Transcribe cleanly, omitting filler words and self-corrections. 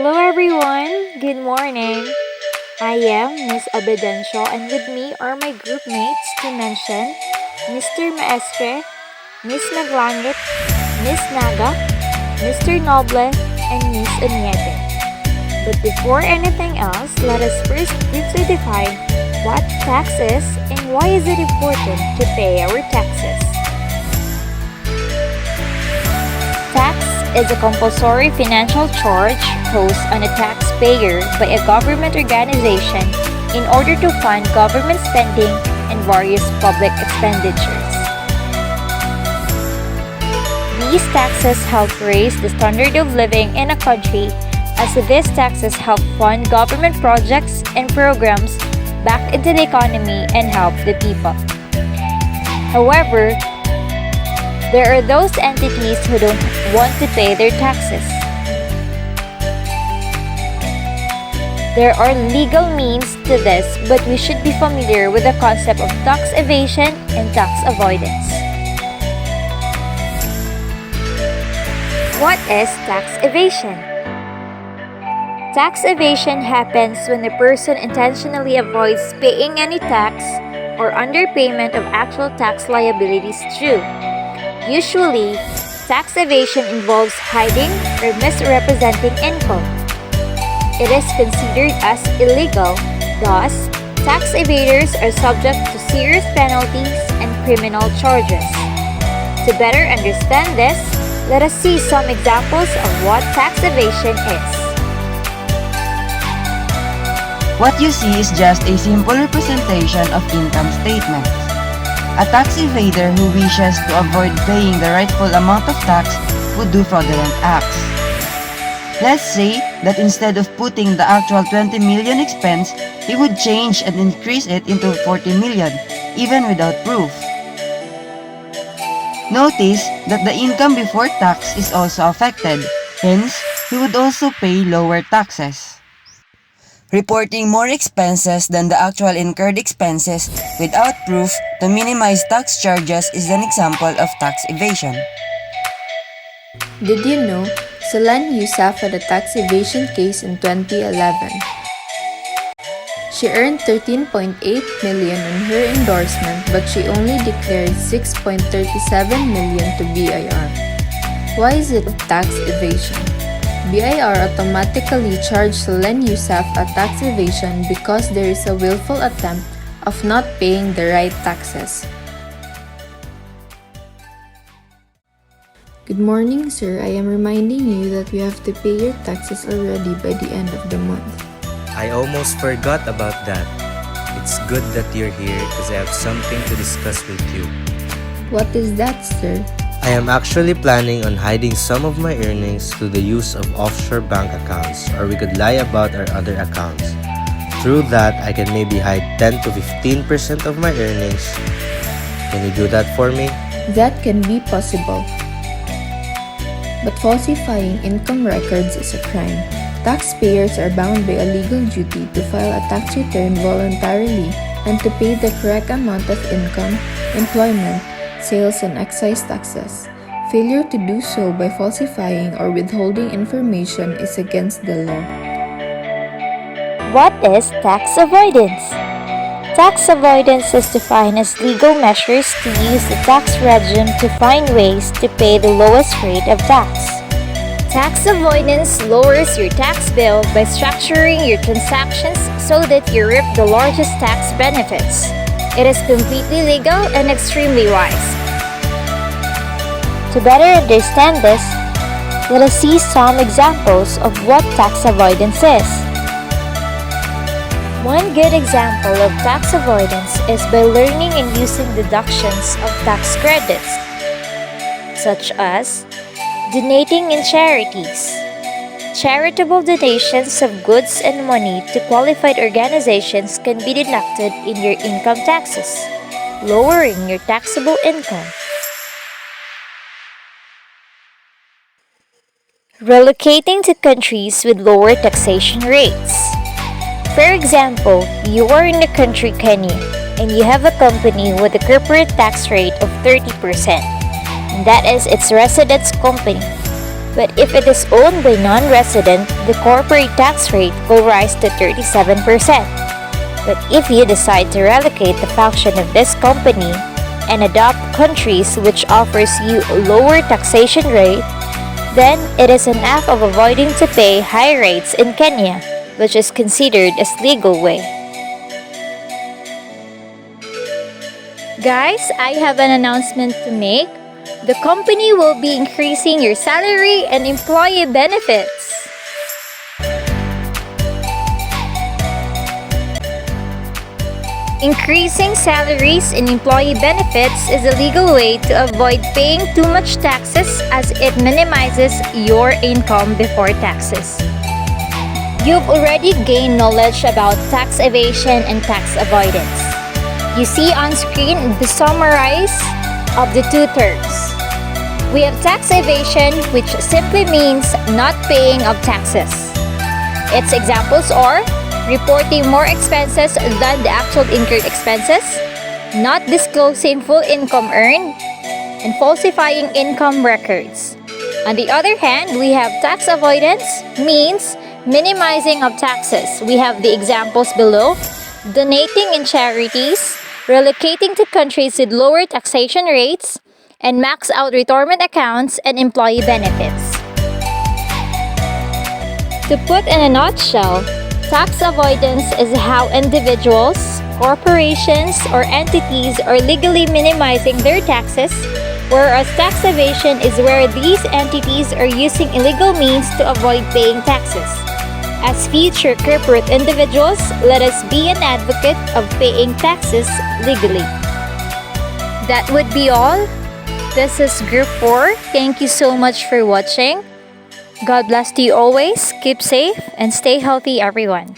Hello everyone, good morning. I am Miss Obedencio and with me are my group mates to mention Mr. Maestre, Miss Maglangit, Miss Nagac, Mr. Noble, and Miss Oñate. But before anything else, let us first briefly define what tax is and why is it important to pay our taxes. Tax is a compulsory financial charge imposed on a taxpayer by a government organization in order to fund government spending and various public expenditures. These taxes help raise the standard of living in a country, as these taxes help fund government projects and programs back into the economy and help the people. However, there are those entities who don't want to pay their taxes. There are legal means to this, but we should be familiar with the concept of tax evasion and tax avoidance. What is tax evasion? Tax evasion happens when the person intentionally avoids paying any tax or underpayment of actual tax liabilities due. Usually, tax evasion involves hiding or misrepresenting income. It is considered as illegal, thus, tax evaders are subject to serious penalties and criminal charges. To better understand this, let us see some examples of what tax evasion is. What you see is just a simple representation of income statements. A tax evader who wishes to avoid paying the rightful amount of tax would do fraudulent acts. Let's say that instead of putting the actual 20 million expense, he would change and increase it into 40 million, even without proof. Notice that the income before tax is also affected, hence, he would also pay lower taxes. Reporting more expenses than the actual incurred expenses without proof to minimize tax charges is an example of tax evasion. Did you know Celine Youssef had a tax evasion case in 2011? She earned 13.8 million on her endorsement, but she only declared 6.37 million to BIR. Why is it tax evasion? BIR automatically charged Celine Youssef a tax evasion because there is a willful attempt of not paying the right taxes. Good morning, sir. I am reminding you that you have to pay your taxes already by the end of the month. I almost forgot about that. It's good that you're here because I have something to discuss with you. What is that, sir? I am actually planning on hiding some of my earnings through the use of offshore bank accounts, or we could lie about our other accounts. Through that, I can maybe hide 10 to 15% of my earnings. Can you do that for me? That can be possible. But falsifying income records is a crime. Taxpayers are bound by a legal duty to file a tax return voluntarily and to pay the correct amount of income, employment, sales, and excise taxes. Failure to do so by falsifying or withholding information is against the law. What is tax avoidance? Tax avoidance is defined as legal measures to use the tax regime to find ways to pay the lowest rate of tax. Tax avoidance lowers your tax bill by structuring your transactions so that you reap the largest tax benefits. It is completely legal and extremely wise. To better understand this, let us see some examples of what tax avoidance is. One good example of tax avoidance is by learning and using deductions of tax credits, such as donating in charities. Charitable donations of goods and money to qualified organizations can be deducted in your income taxes, lowering your taxable income. Relocating to countries with lower taxation rates. For example, you are in the country Kenya and you have a company with a corporate tax rate of 30%, and that is its residence company. But if it is owned by non-resident, the corporate tax rate will rise to 37%. But if you decide to relocate the function of this company and adopt countries which offers you a lower taxation rate, then it is an act of avoiding to pay high rates in Kenya, which is considered as legal way. Guys, I have an announcement to make. The company will be increasing your salary and employee benefits. Increasing salaries and employee benefits is a legal way to avoid paying too much taxes as it minimizes your income before taxes. You've already gained knowledge about tax evasion and tax avoidance. You see on screen the summary of the two terms. We have tax evasion, which simply means not paying of taxes. Its examples are reporting more expenses than the actual incurred expenses, not disclosing full income earned, and falsifying income records. On the other hand, we have tax avoidance, means minimizing of taxes. We have the examples below: donating in charities, relocating to countries with lower taxation rates, and max out retirement accounts and employee benefits. To put in a nutshell, tax avoidance is how individuals, corporations, or entities are legally minimizing their taxes, whereas tax evasion is where these entities are using illegal means to avoid paying taxes. As future corporate individuals, let us be an advocate of paying taxes legally. That would be all. This is Group 4. Thank you so much for watching. God bless you always. Keep safe and stay healthy, everyone.